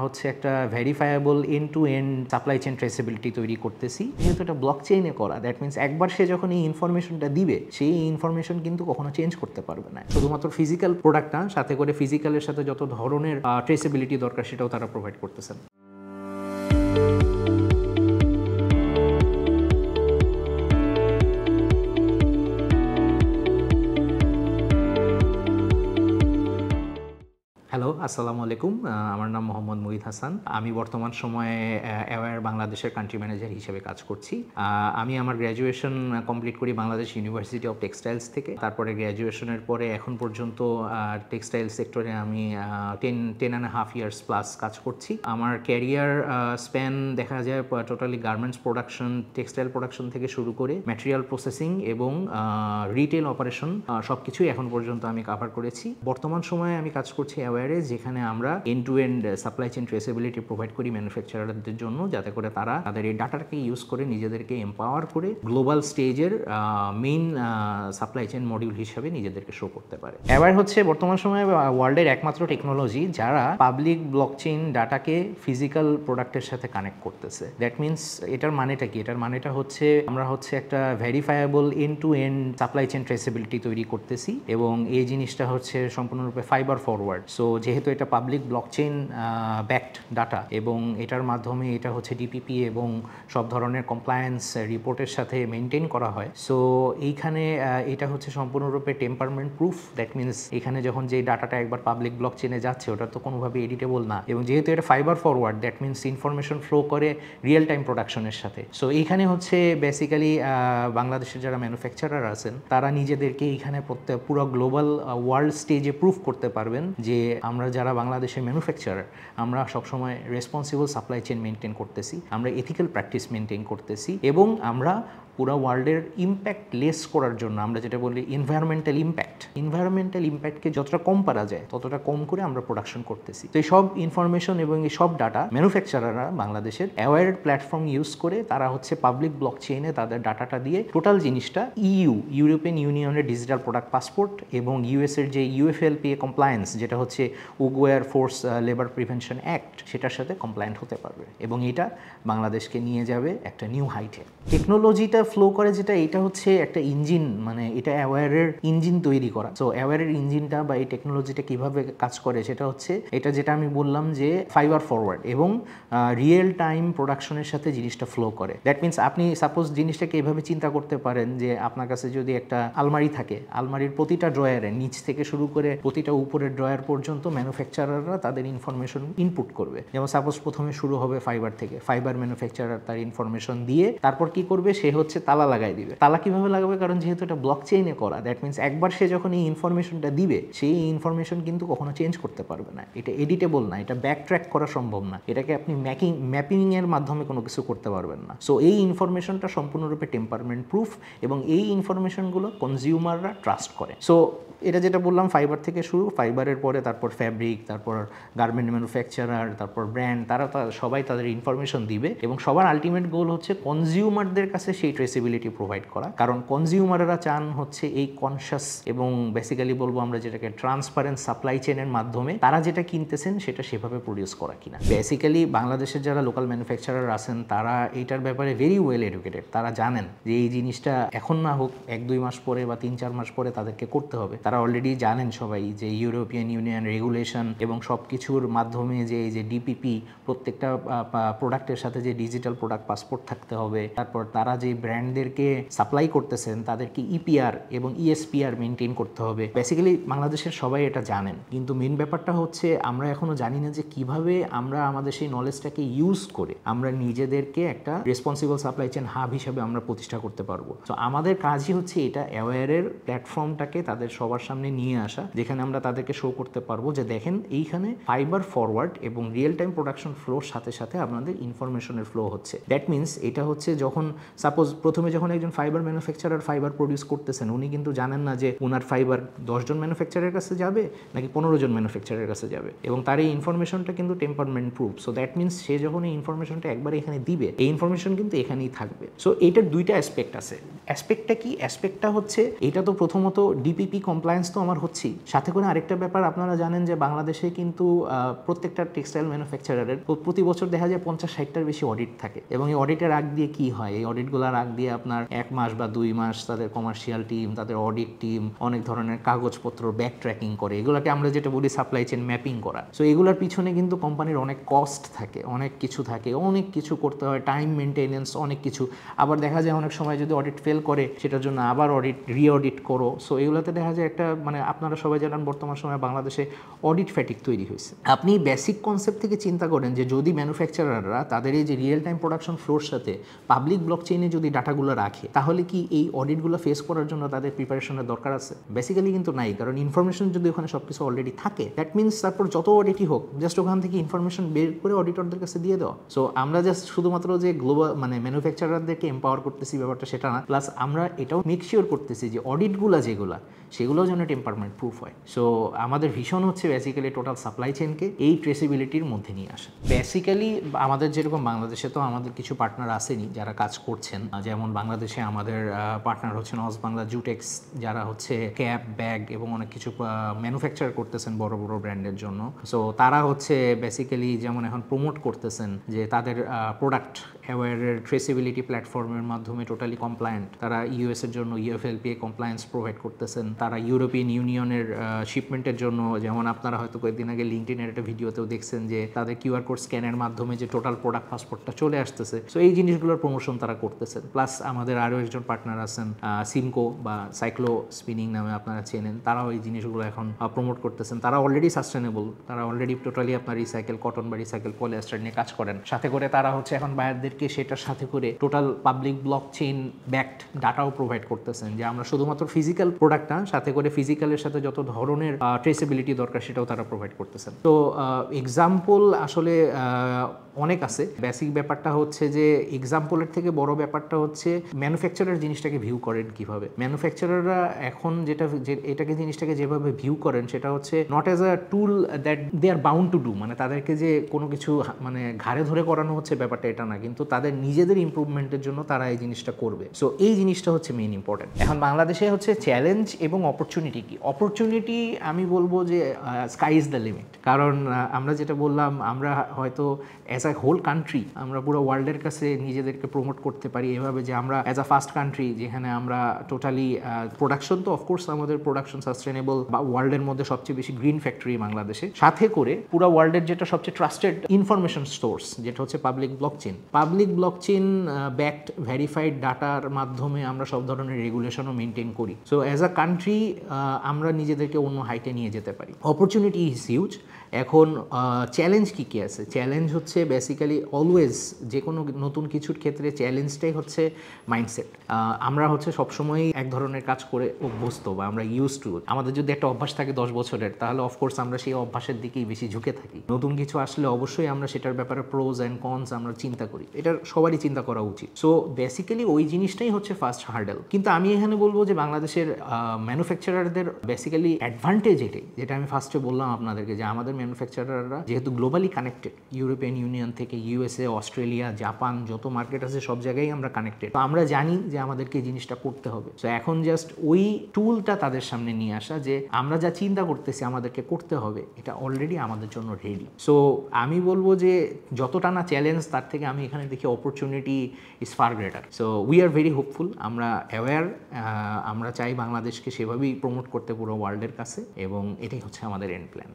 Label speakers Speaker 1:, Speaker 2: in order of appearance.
Speaker 1: হচ্ছে একটা verifiable end to end supply chain traceability তৈরি করতেছি। যেহেতু এটা ব্লক চেইনে করা, দ্যাট মিনস একবার সে যখন এই ইনফরমেশনটা দিবে সেই ইনফরমেশন কিন্তু কখনো চেঞ্জ করতে পারবে না। শুধুমাত্র ফিজিক্যাল প্রোডাক্ট না, সাথে করে ফিজিক্যালের সাথে যত ধরনের ট্রেসেবিলিটি দরকার সেটাও তারা প্রোভাইড করতেছেন। হ্যালো, আসসালামু আলাইকুম। আমার নাম মোহাম্মদ মুহিত হাসান। আমি বর্তমান সময়ে অ্যাওয়্যার বাংলাদেশের কান্ট্রি ম্যানেজার হিসেবে কাজ করছি। আমি আমার গ্র্যাজুয়েশন কমপ্লিট করি বাংলাদেশ ইউনিভার্সিটি অফ টেক্সটাইলস থেকে। তারপরে গ্র্যাজুয়েশনের পরে এখন পর্যন্ত টেক্সটাইল সেক্টরে আমি 10.5 ইয়ার্স প্লাস কাজ করছি। আমার ক্যারিয়ার স্প্যান দেখা যায় totally garments production, textile production থেকে শুরু করে ম্যাটেরিয়াল প্রসেসিং এবং রিটেল অপারেশন সব কিছুই এখন পর্যন্ত আমি কভার করেছি। বর্তমান সময়ে আমি কাজ করছি যেখানে আমরা end to end supply chain traceability provide করি ম্যানুফ্যাকচারারদের জন্য, যাতে করে তারা তাদের এই ডাটাটাকে ইউজ করে নিজেদেরকে এম্পাওয়ার করে গ্লোবাল স্টেজের মেইন সাপ্লাই চেইন মডিউল হিসেবে নিজেদেরকে শো করতে পারে। অ্যাওয়্যার হচ্ছে বর্তমান সময়ে ওয়ার্ল্ডের একমাত্র টেকনোলজি যারা পাবলিক ব্লকচেইন ডাটাকে ফিজিক্যাল প্রোডাক্টের সাথে কানেক্ট করতেছে। দ্যাট মিনস এটার মানেটা কি? এটার মানেটা হচ্ছে আমরা হচ্ছে একটা verifiable end to end supply chain traceability তৈরি করতেছি এবং এই জিনিসটা হচ্ছে সম্পূর্ণরূপে ফাইবার ফরওয়ার্ড। সো যেহেতু এটা পাবলিক ব্লকচেইন ব্যাকড ডাটা এবং এটার মাধ্যমে এটা হচ্ছে ডিপিপি এবং সব ধরনের কমপ্লায়েন্স রিপোর্টের সাথে মেনটেন করা হয়। সো এইখানে এটা হচ্ছে সম্পূর্ণরূপে টেম্পারমেন্ট প্রুফ। দ্যাট মিনস এখানে যখন যে ডাটাটা একবার পাবলিক ব্লকচেইনে যাচ্ছে ওটা তো কোনোভাবে এডিটেবল না, এবং যেহেতু এটা fibre forward that means information flow করে রিয়েল টাইম প্রোডাকশনের সাথে। সো এইখানে হচ্ছে বেসিক্যালি বাংলাদেশের যারা ম্যানুফ্যাকচারার আছেন তারা নিজেদেরকে এইখানে পুরো গ্লোবাল ওয়ার্ল্ড স্টেজে প্রুফ করতে পারবেন যে আমরা যারা বাংলাদেশের ম্যানুফ্যাকচারার আমরা সবসময় রেসপন্সিবল সাপ্লাই চেইন মেনটেন করতেছি, আমরা এথিক্যাল প্র্যাকটিস মেনটেন করতেছি এবং আমরা পুরো ওয়ার্ল্ডের ইম্প্যাক্ট লেস করার জন্য আমরা যেটা বলি এনভায়রনমেন্টাল ইম্প্যাক্টকে যতটা কম পারা যায় ততটা কম করে আমরা প্রোডাকশন করতেছি। তো এই সব ইনফরমেশন এবং এই সব ডাটা ম্যানুফ্যাকচারাররা বাংলাদেশের অ্যাওয়্যার প্ল্যাটফর্ম ইউজ করে তারা হচ্ছে পাবলিক ব্লকচেইনে তাদের ডাটাটা দিয়ে টোটাল জিনিসটা ইউরোপিয়ান ইউনিয়নের ডিজিটাল প্রোডাক্ট পাসপোর্ট এবং ইউএসের যে ইউএফএলপিএ কমপ্লায়েন্স যেটা হচ্ছে উগোয়ার ফোর্স লেবার প্রিভেনশন অ্যাক্ট সেটার সাথে কমপ্লায়েন্ট হতে পারবে এবং এটা বাংলাদেশকে নিয়ে যাবে একটা নিউ হাইটে। টেকনোলজিটা ফ্লো করে যেটা, এটা হচ্ছে একটা ইঞ্জিন, মানে এটা অ্যাওয়্যারের ইঞ্জিন তৈরি করা। সো অ্যাওয়্যারের ইঞ্জিনটা বা এই টেকনোলজিটা কিভাবে কাজ করে সেটা হচ্ছে এটা যেটা আমি বললাম যে ফাইবার ফরওয়ার্ড এবং রিয়েল টাইম প্রোডাকশনের সাথে জিনিসটা ফ্লো করে। দ্যাট মিনস আপনি সাপোজ জিনিসটাকে এভাবে চিন্তা করতে পারেন যে আপনার কাছে যদি একটা আলমারি থাকে, আলমারির প্রতিটা ড্রয়ারে নিচ থেকে শুরু করে প্রতিটা উপরের ড্রয়ার পর্যন্ত ম্যানুফ্যাকচারাররা তাদের ইনফরমেশন ইনপুট করবে। যেমন সাপোজ প্রথমে শুরু হবে ফাইবার থেকে, ফাইবার ম্যানুফ্যাকচারার তার ইনফরমেশন দিয়ে তারপর কি করবে, সে হচ্ছে তালা লাগাই দিবে। তালা কিভাবে লাগাবে? কারণ যেহেতু এটা ব্লক চেইনে করা, দ্যাট মিনস একবার সে যখন এই ইনফরমেশনটা দিবে সেই ইনফরমেশন কিন্তু কখনো চেঞ্জ করতে পারবে না। এটা এডিটেবল না, এটা ব্যাক ট্র্যাক করা সম্ভব না, এটাকে আপনি ম্যাপিং এর মাধ্যমে কোনো কিছু করতে পারবেন না। সো এই ইনফরমেশনটা সম্পূর্ণরূপে টেম্পারমেন্ট প্রুফ এবং এই ইনফরমেশনগুলো কনজিউমাররা ট্রাস্ট করে। সো এটা যেটা বললাম ফাইবার থেকে শুরু, ফাইবারের পরে তারপর ফ্যাব্রিক, তারপর গার্মেন্ট ম্যানুফ্যাকচারার, তারপর ব্র্যান্ড, তারা সবাই তাদের ইনফরমেশন দিবে এবং সবার আলটিমেট গোল হচ্ছে কনজিউমারদের কাছে সেই ট্রেসেবিলিটি প্রোভাইড করা। কারণ কনজিউমাররা চান হচ্ছে এই কনশাস এবং বেসিক্যালি বলবো আমরা যেটাকে ট্রান্সপারেন্ট সাপ্লাই চেইনের মাধ্যমে তারা যেটা কিনতেছেন সেটা সেভাবে প্রডিউস করা কিনা। বেসিক্যালি বাংলাদেশের যারা লোকাল ম্যানুফ্যাকচারার আছেন তারা এইটার ব্যাপারে ভেরি ওয়েল এডুকেটেড। তারা জানেন যে এই জিনিসটা এখন না হোক 1-2 মাস পরে বা 3-4 মাস পরে তাদেরকে করতে হবে। তারা অলরেডি জানেন সবাই যে ইউরোপিয়ান ইউনিয়ন রেগুলেশন এবং সব কিছুর মাধ্যমে যে এই যে ডিপিপি প্রত্যেকটা প্রোডাক্টের সাথে যে ডিজিটাল প্রোডাক্ট পাসপোর্ট থাকতে হবে, তারপর তারা যে ব্র্যান্ডদেরকে সাপ্লাই করতেছেন তাদেরকে ইপিআর এবং ইএসপিআর মেনটেন করতে হবে। বেসিক্যালি বাংলাদেশের সবাই এটা জানেন, কিন্তু মেন ব্যাপারটা হচ্ছে আমরা এখনো জানি না যে কিভাবে আমরা আমাদের সেই নলেজটাকে ইউজ করে আমরা নিজেদেরকে একটা রেসপন্সিবল সাপ্লাই চেইন হাব হিসেবে আমরা প্রতিষ্ঠা করতে পারবো। তো আমাদের কাজই হচ্ছে এটা অ্যাওয়্যারের প্ল্যাটফর্মটাকে তাদের সবার সামনে নিয়ে আসা, যেখানে আমরা তাদেরকে শো করতে পারবো যে দেখেন এইখানে ফাইবার ফরওয়ার্ড এবং রিয়েল টাইম প্রোডাকশন ফ্লোর সাথে সাথে আপনাদের ইনফরমেশনের ফ্লো হচ্ছে। দ্যাট মিনস এটা হচ্ছে যখন সাপোজ প্রথমে যখন একজন ফাইবার ম্যানুফ্যাকচারার ফাইবার প্রডিউস করতেছেন, উনি কিন্তু জানেন না যে ওনার ফাইবার 10 জন ম্যানুফ্যাকচারের কাছে যাবে নাকি 15 জন ম্যানুফ্যাকচারের কাছে যাবে, এবং তার এই ইনফরমেশনটা কিন্তু temperament proof. So that means সে যখন এই ইনফরমেশনটা একবার এখানে দিবে, এই ইনফরমেশন কিন্তু এখানেই থাকবে। সো এইটার দুইটা অ্যাসপেক্ট আছে। অ্যাসপেক্টটা কি? অ্যাসপেক্টটা হচ্ছে এটা তো প্রথমত ডিপিপি কমপ্লায়েন্স তো আমার হচ্ছেই, সাথে করে আরেকটা ব্যাপার আপনারা জানেন যে বাংলাদেশে কিন্তু প্রত্যেকটা টেক্সটাইল ম্যানুফ্যাকচারারের প্রতি বছর দেখা যায় 50-60টার বেশি অডিট থাকে, এবং এই অডিটের আগ দিয়ে কি হয়, এই অডিটগুলোর আগ দিয়ে আপনার 1 মাস বা 2 মাস তাদের কমার্শিয়াল টিম, তাদের অডিট টিম অনেক ধরনের কাগজপত্র ব্যাক ট্র্যাকিং করে, এগুলোকে আমরা যেটা বলি সাপ্লাই চেইন ম্যাপিং করা। সো এগুলোর পিছনে কিন্তু কোম্পানির অনেক কস্ট থাকে, অনেক কিছু থাকে, অনেক কিছু করতে হয়, টাইম মেনটেনেন্স, অনেক কিছু। আবার দেখা যায় অনেক সময় যদি অডিট ফেল করে সেটার জন্য আবার রি-অডিট করো। সো এগুলোতে দেখা যায় একটা আপনারা সবাই জানেন বর্তমান সময়ে বাংলাদেশে অডিট ফ্যাটিক তৈরি হয়েছে। আপনি বেসিক কনসেপ্ট থেকে চিন্তা করেন যে যদি ম্যানুফ্যাকচারাররা তাদের এই যে রিয়েল টাইম প্রোডাকশন ফ্লোর সাথে পাবলিক ব্লক চেইনে যদি ডাটাগুলো রাখে, তাহলে কি এই অডিটগুলো ফেস করার জন্য তাদের প্রিপারেশনের দরকার আছে? বেসিক্যালি কিন্তু নাই, কারণ ইনফরমেশন যদি ওখানে সব কিছু অলরেডি থাকে, দ্যাট মিনস তারপর যত অডিটই হোক জাস্ট ওখান থেকে ইনফরমেশন বের করে অডিটরদের কাছে দিয়ে দেওয়া। সো আমরা জাস্ট শুধুমাত্র যে গ্লোবাল ম্যানুফ্যাকচারারদেরকে এম্পাওয়ার করতেছি ব্যাপারটা সেটা না, প্লাস আমরা এটাও মেক শিওর করতেছি যে অডিটগুলো যেগুলো সেগুলোও যেন টেম্পারমেন্ট প্রুফ হয়। সো আমাদের ভীষণ হচ্ছে বেসিক্যালি টোটাল সাপ্লাই চেইনকে এই ট্রেসিবিলিটির মধ্যে নিয়ে আসা। বেসিক্যালি আমাদের যেরকম বাংলাদেশে তো আমাদের কিছু পার্টনার আসেনি যারা কাজ করছেন, যেমন বাংলাদেশে আমাদের পার্টনার হচ্ছেন অজ বাংলা জুটেক্স, যারা হচ্ছে ক্যাপ, ব্যাগ এবং অনেক কিছু ম্যানুফ্যাকচার করতেছেন বড় বড় ব্র্যান্ডের জন্য। সো তারা হচ্ছে বেসিক্যালি যেমন এখন প্রমোট করতেছেন যে তাদের প্রোডাক্ট অ্যাওয়ারের ট্রেসিবিলিটি প্ল্যাটফর্মের মাধ্যমে টোটালি কমপ্লায়েন্ট। তারা ইউএস এর জন্য ইউএফএলপিএ কমপ্লায়েন্স প্রোভাইড করতেছেন। তারা ইউরোপিয়ান ইউনিয়নের শিপমেন্টের জন্য, যেমন আপনারা হয়তো কয়েকদিন আগে লিঙ্কডইনের একটা ভিডিওতেও দেখছেন যে তাদের কিউআর কোড স্ক্যানের মাধ্যমে যে টোটাল প্রোডাক্ট পাসপোর্টটা চলে আসতেছে। সো এই জিনিসগুলোর প্রমোশন তারা করতেছেন। প্লাস আমাদের আরও একজন পার্টনার আছেন সিমকো বা সাইক্লো স্পিনিং নামে আপনারা চেনেন, তারাও এই জিনিসগুলো এখন প্রমোট করতেছেন। তারা অলরেডি সাস্টেনেবল, তারা অলরেডি টোটালি আপনার রিসাইকেল কটন বা রিসাইকেল পলিয়েস্টার নিয়ে কাজ করেন। সাথে করে তারা হচ্ছে এখন বায়ারদেরকে সেটার সাথে করে total public blockchain backed ডাটাও প্রোভাইড করতেছেন, যে আমরা শুধুমাত্র ফিজিক্যাল প্রোডাক্ট না, সাথে করে ফিজিক্যালের সাথে যত ধরনের ট্রেসেবিলিটি দরকার সেটাও তারা প্রোভাইড করতেছেন। তো এক্সাম্পল আসলে অনেক আছে। বেসিক ব্যাপারটা হচ্ছে যে এক্সাম্পলের থেকে বড় ব্যাপারটা হচ্ছে ম্যানুফ্যাকচারার জিনিসটাকে ভিউ করেন কিভাবে। ম্যানুফ্যাকচারাররা এখন এটাকে জিনিসটাকে যেভাবে ভিউ করেন সেটা হচ্ছে not as a tool that they are bound to do, মানে তাদেরকে যে কোনো কিছু ঘাড়ে ধরে করানো হচ্ছে ব্যাপারটা এটা না, কিন্তু তাদের নিজেদের ইমপ্রুভমেন্টের জন্য তারা এই জিনিসটা করবে। সো এই জিনিসটা হচ্ছে মেইন ইম্পর্টেন্ট। এখন বাংলাদেশে হচ্ছে চ্যালেঞ্জ এবং অপরচুনিটি কি? অপরচুনিটি আমি বলবো যে স্কাই ইজ দ্য লিমিট, কারণ আমরা যেটা বললাম, আমরা হয়তো অ্যাজ আ হোল কান্ট্রি আমরা পুরো ওয়ার্ল্ডের কাছে নিজেদেরকে প্রমোট করতে পারি এভাবে যে আমরা অ্যাজ আ ফার্স্ট কান্ট্রি, যেখানে আমরা টোটালি প্রোডাকশন তো অফকোর্স আমাদের প্রোডাকশন সাস্টেনেবল বা ওয়ার্ল্ডের মধ্যে সবচেয়ে বেশি গ্রিন ফ্যাক্টরি বাংলাদেশে, সাথে করে পুরো ওয়ার্ল্ডের যেটা সবচেয়ে ট্রাস্টেড ইনফরমেশন সোর্স যেটা হচ্ছে পাবলিক ব্লকচেইন ব্যাকড ভেরিফাইড ডাটার মাধ্যমে আমরা সব ধরনের রেগুলেশনও মেনটেন করি। সো অ্যাজ আ কান্ট্রি আমরা নিজেদেরকে অন্য হাইটে নিয়ে যেতে পারি। Opportunity is huge. এখন চ্যালেঞ্জ কী কী আছে? চ্যালেঞ্জ হচ্ছে বেসিক্যালি অলওয়েজ যে কোনো নতুন কিছুর ক্ষেত্রে চ্যালেঞ্জটাই হচ্ছে মাইন্ডসেট। আমরা হচ্ছে সবসময়ই এক ধরনের কাজ করে অভ্যস্ত বা আমরা ইউজ টু, আমাদের যদি একটা অভ্যাস থাকে 10 বছরের, তাহলে অফকোর্স আমরা সেই অভ্যাসের দিকেই বেশি ঝুঁকে থাকি। নতুন কিছু আসলে অবশ্যই আমরা সেটার ব্যাপারে প্রোজ অ্যান্ড কনস আমরা চিন্তা করি, এটা সবারই চিন্তা করা উচিত। সো বেসিক্যালি ওই জিনিসটাই হচ্ছে ফার্স্ট হার্ডেল। কিন্তু আমি এখানে বলবো যে বাংলাদেশের ম্যানুফ্যাকচারারদের বেসিক্যালি অ্যাডভান্টেজ এটাই, যেটা আমি ফার্স্টে বললাম আপনাদেরকে, যে আমাদের ম্যানুফ্যাকচারাররা যেহেতু গ্লোবালি কানেক্টেড, ইউরোপিয়ান ইউনিয়ন থেকে ইউএসএ, অস্ট্রেলিয়া, জাপান, যত মার্কেট আছে সব জায়গায় আমরা কানেক্টেড। তো আমরা জানি যে আমাদেরকে এই জিনিসটা করতে হবে। সো এখন জাস্ট ওই টুলটা তাদের সামনে নিয়ে আসা, যে আমরা যা চিন্তা করতেছি আমাদেরকে করতে হবে, এটা অলরেডি আমাদের জন্য রেডি। সো আমি বলবো যে যতটা না চ্যালেঞ্জ, তার থেকে আমি এখানে দেখি opportunity is far greater. So we are very hopeful, আমরা অ্যাওয়্যার, আমরা চাই বাংলাদেশকে সেভাবেই প্রমোট করতে পুরো ওয়ার্ল্ডের কাছে, এবং এটাই হচ্ছে আমাদের এন্ড প্ল্যান।